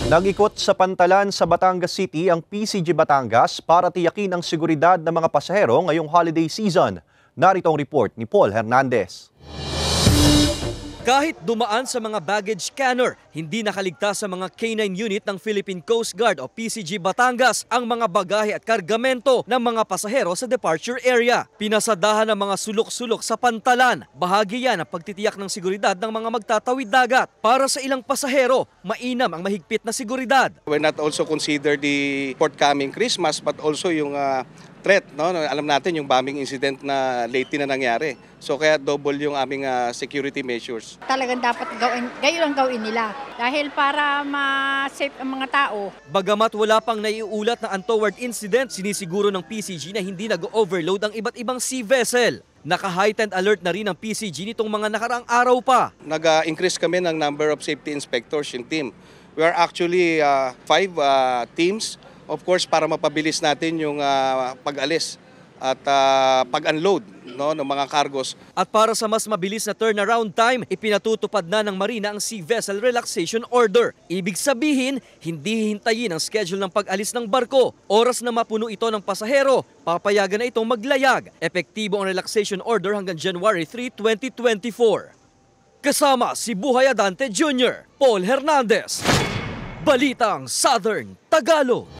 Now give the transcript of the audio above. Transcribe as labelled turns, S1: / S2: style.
S1: Nag-ikot sa pantalan sa Batangas City ang PCG Batangas para tiyakin ang seguridad ng mga pasahero ngayong holiday season. Narito ang report ni Paul Hernandez.
S2: Kahit dumaan sa mga baggage scanner, hindi nakaligtas sa mga K9 unit ng Philippine Coast Guard o PCG Batangas ang mga bagahe at kargamento ng mga pasahero sa departure area. Pinasadahan ng mga sulok-sulok sa pantalan. Bahagi yan ang pagtitiyak ng seguridad ng mga magtatawid dagat. Para sa ilang pasahero, mainam ang mahigpit na seguridad.
S3: We're not also consider the forthcoming Christmas but also yung threat, no? Alam natin yung bombing incident na lately na nangyari. So kaya double yung aming security measures.
S4: Talagang dapat gayon ang gawin nila dahil para ma-safe ang mga tao.
S2: Bagamat wala pang naiulat na untoward incident, sinisiguro ng PCG na hindi nag-overload ang iba't ibang sea vessel. Naka-heightened alert na rin ang PCG nitong mga nakaraang araw pa.
S3: Nag-increase kami ng number of safety inspectors yung team. We are actually 5 teams. Of course, para mapabilis natin yung pag-alis at pag-unload, no, ng mga cargos.
S2: At para sa mas mabilis na turnaround time, ipinatutupad na ng Marina ang Sea Vessel Relaxation Order. Ibig sabihin, hindi hihintayin ang schedule ng pag-alis ng barko. Oras na mapuno ito ng pasahero, papayagan na itong maglayag. Epektibo ang relaxation order hanggang January 3, 2024. Kasama si Buhay Adante Jr., Paul Hernandez. Balitang Southern Tagalog.